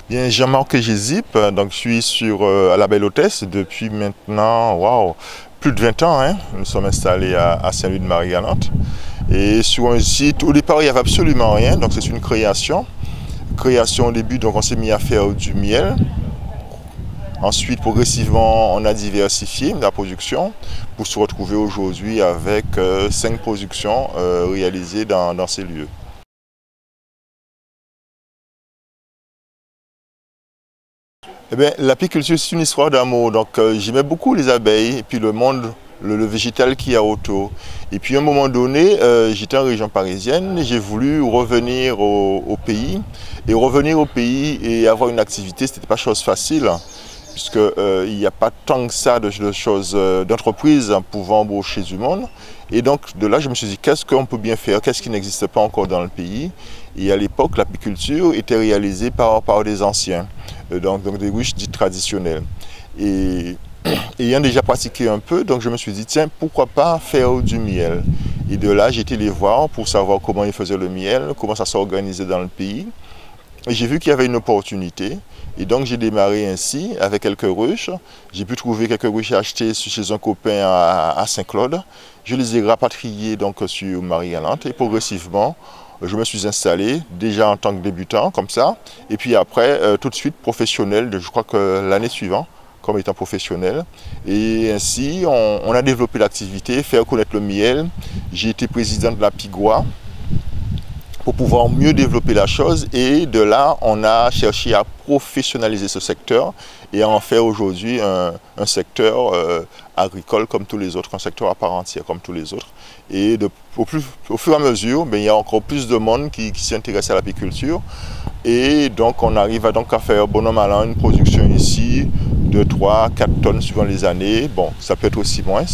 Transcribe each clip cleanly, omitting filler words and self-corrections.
Bien, Jean-Marc Gésip, donc je suis à la Belle Hôtesse depuis maintenant, waouh, plus de 20 ans. Hein. Nous sommes installés à Saint-Louis de Marie-Galante. Et sur un site, au départ, il n'y avait absolument rien, donc c'est une création. Création au début, donc on s'est mis à faire du miel. Ensuite, progressivement, on a diversifié la production pour se retrouver aujourd'hui avec 5 productions réalisées dans ces lieux. Eh bien, l'apiculture, c'est une histoire d'amour. Donc, j'aimais beaucoup les abeilles et puis le monde, le végétal qu'il y a autour. Et puis, à un moment donné, j'étais en région parisienne et j'ai voulu revenir au pays. Et revenir au pays et avoir une activité, ce n'était pas chose facile, puisqu'il n'y a pas tant que ça de choses, d'entreprises pouvant embaucher du monde. Et donc, de là, je me suis dit, qu'est-ce qu'on peut bien faire? Qu'est-ce qui n'existe pas encore dans le pays? Et à l'époque, l'apiculture était réalisée par des anciens, donc des ruches dites traditionnelles. Et ayant déjà pratiqué un peu, donc je me suis dit, tiens, pourquoi pas faire du miel? Et de là, j'ai été les voir pour savoir comment ils faisaient le miel, comment ça s'organisait dans le pays. Et j'ai vu qu'il y avait une opportunité. Et donc j'ai démarré ainsi avec quelques ruches. J'ai pu trouver quelques ruches achetées chez un copain à Saint-Claude. Je les ai rapatriées donc sur Marie-Galante et progressivement je me suis installé déjà en tant que débutant comme ça. Et puis après tout de suite professionnel, je crois que l'année suivante comme étant professionnel. Et ainsi on a développé l'activité, faire connaître le miel. J'ai été président de la PIGOA pour pouvoir mieux développer la chose, et de là on a cherché à professionnaliser ce secteur et à en faire aujourd'hui un secteur agricole comme tous les autres, un secteur à part entière comme tous les autres. Et au fur et à mesure, il y a encore plus de monde qui s'intéresse à l'apiculture, et donc on arrive à faire bon an mal an une production ici de 3-4 tonnes suivant les années. Bon, ça peut être aussi moins,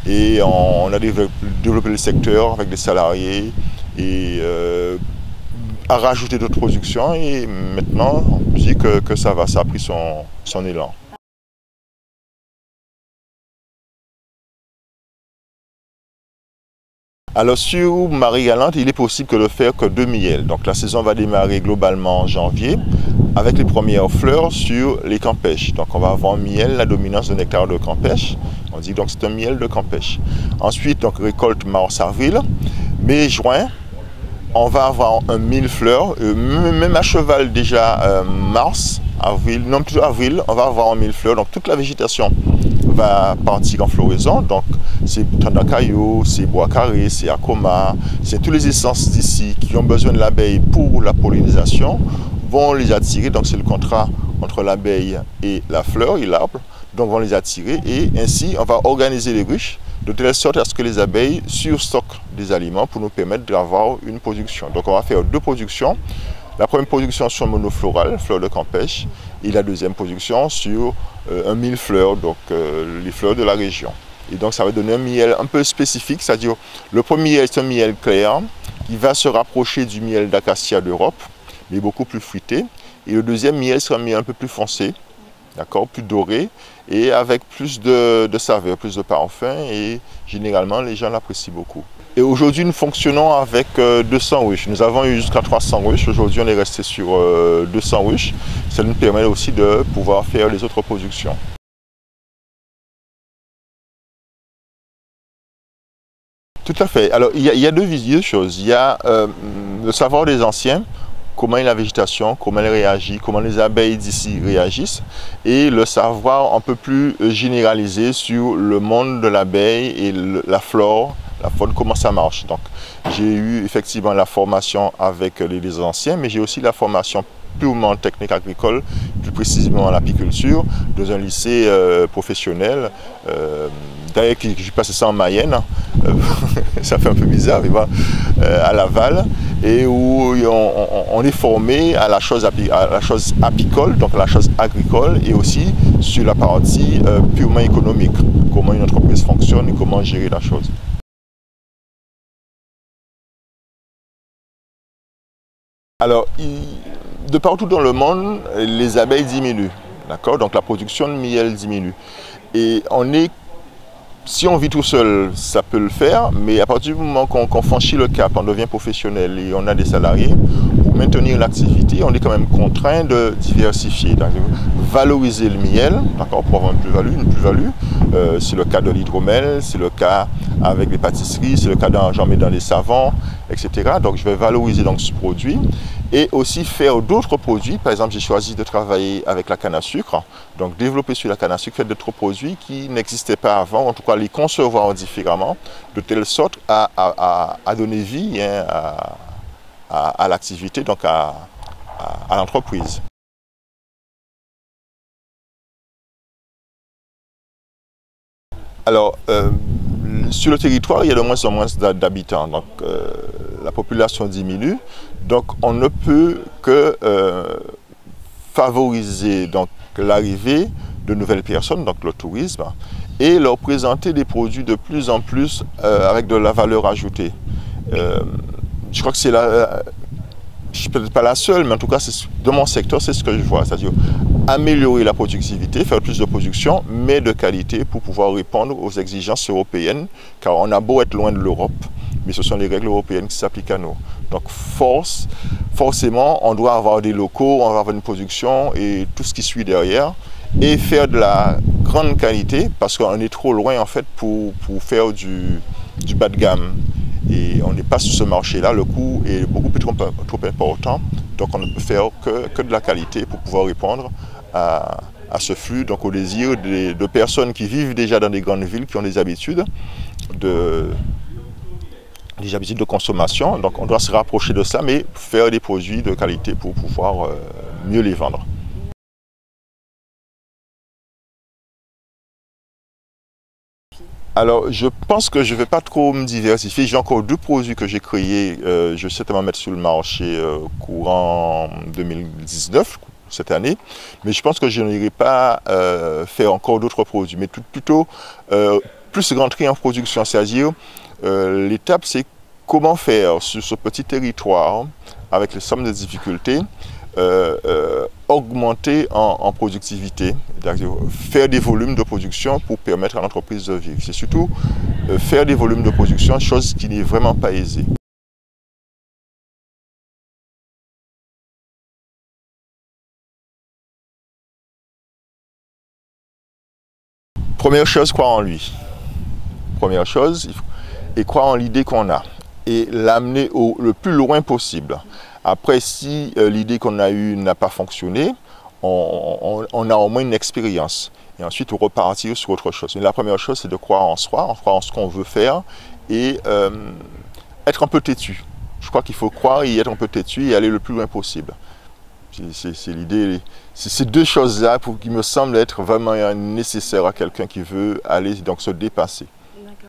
et on a développé le secteur avec des salariés et à rajouter d'autres productions, et maintenant on dit que ça va, ça a pris son élan. Alors sur Marie-Galante, il est possible de faire que 2 miels. Donc la saison va démarrer globalement en janvier avec les premières fleurs sur les campèches. Donc on va avoir un miel, la dominance de nectar de campèche. On dit donc c'est un miel de campèche. Ensuite, donc récolte mars-avril, mai-juin. On va avoir un 1000 fleurs, même à cheval déjà mars, avril, non plutôt avril, on va avoir un 1000 fleurs. Donc toute la végétation va partir en floraison. Donc c'est Tandakayo, c'est Bois Carré, c'est Akoma, c'est toutes les essences d'ici qui ont besoin de l'abeille pour la pollinisation, vont les attirer. Donc c'est le contrat entre l'abeille et la fleur et l'arbre. Donc vont les attirer, et ainsi on va organiser les ruches de telle sorte à ce que les abeilles surstockent des aliments pour nous permettre d'avoir une production. Donc on va faire 2 productions. La première production sur monofloral, fleurs de campèche, et la deuxième production sur un 1000 fleurs, donc les fleurs de la région. Et donc ça va donner un miel un peu spécifique, c'est-à-dire le premier miel c'est un miel clair qui va se rapprocher du miel d'acacia d'Europe, mais beaucoup plus fruité. Et le deuxième miel sera un miel un peu plus foncé, d'accord, plus doré, et avec plus de saveur, plus de parfum, et généralement les gens l'apprécient beaucoup. Et aujourd'hui nous fonctionnons avec 200 ruches. Nous avons eu jusqu'à 300 ruches, aujourd'hui on est resté sur 200 ruches. Ça nous permet aussi de pouvoir faire les autres productions. Tout à fait. Alors il y a deux choses. Il y a le savoir des anciens, comment est la végétation, comment elle réagit, comment les abeilles d'ici réagissent, et le savoir un peu plus généralisé sur le monde de l'abeille et la flore, la faune, comment ça marche. Donc j'ai eu effectivement la formation avec les anciens, mais j'ai aussi la formation purement technique agricole, plus précisément en apiculture, dans un lycée professionnel. D'ailleurs, j'ai passé ça en Mayenne, ça fait un peu bizarre, mais bon, à Laval, et où on est formé à la chose apicole, donc à la chose agricole, et aussi sur la partie purement économique, comment une entreprise fonctionne et comment gérer la chose. Alors, de partout dans le monde, les abeilles diminuent, d'accord? Donc la production de miel diminue. Et si on vit tout seul, ça peut le faire, mais à partir du moment qu'on franchit le cap, on devient professionnel et on a des salariés, ou maintenir l'activité, on est quand même contraint de diversifier, donc valoriser le miel, d'accord, pour avoir une plus-value. C'est le cas de l'hydromel, c'est le cas avec les pâtisseries, c'est le cas j'en mets dans les savons, etc. Donc je vais valoriser donc ce produit et aussi faire d'autres produits. Par exemple, j'ai choisi de travailler avec la canne à sucre, donc développer sur la canne à sucre, faire d'autres produits qui n'existaient pas avant, en tout cas les concevoir différemment, de telle sorte à donner vie hein, à l'activité, donc à l'entreprise. Alors, sur le territoire, il y a de moins en moins d'habitants, donc la population diminue, donc on ne peut que favoriser l'arrivée de nouvelles personnes, donc le tourisme, et leur présenter des produits de plus en plus avec de la valeur ajoutée. Je crois que c'est je ne suis peut-être pas la seule, mais en tout cas, dans mon secteur, c'est ce que je vois, c'est-à-dire améliorer la productivité, faire plus de production, mais de qualité pour pouvoir répondre aux exigences européennes, car on a beau être loin de l'Europe, mais ce sont les règles européennes qui s'appliquent à nous. Donc forcément, on doit avoir des locaux, on va avoir une production et tout ce qui suit derrière, et faire de la grande qualité, parce qu'on est trop loin en fait pour faire du bas de gamme. Et on n'est pas sur ce marché-là, le coût est beaucoup plus trop important, donc on ne peut faire que de la qualité pour pouvoir répondre à ce flux, donc au désir de personnes qui vivent déjà dans des grandes villes, qui ont des habitudes de consommation. Donc on doit se rapprocher de ça, mais faire des produits de qualité pour pouvoir mieux les vendre. Alors, je pense que je ne vais pas trop me diversifier. J'ai encore 2 produits que j'ai créés. Je vais certainement mettre sur le marché courant 2019, cette année. Mais je pense que je n'irai pas faire encore d'autres produits. Mais plutôt plus rentrer en production. C'est-à-dire, l'étape, c'est comment faire sur ce petit territoire, avec les sommes de difficultés, augmenter en productivité, faire des volumes de production pour permettre à l'entreprise de vivre. C'est surtout faire des volumes de production, chose qui n'est vraiment pas aisée. Première chose, croire en lui. Première chose, et croire en l'idée qu'on a et l'amener le plus loin possible. Après, si l'idée qu'on a eue n'a pas fonctionné, on a au moins une expérience. Et ensuite, repartir sur autre chose. Mais la première chose, c'est de croire en soi, croire en ce qu'on veut faire et être un peu têtu. Je crois qu'il faut croire et être un peu têtu et aller le plus loin possible. C'est l'idée. C'est ces 2 choses-là qui me semblent être vraiment nécessaires à quelqu'un qui veut aller donc se dépasser.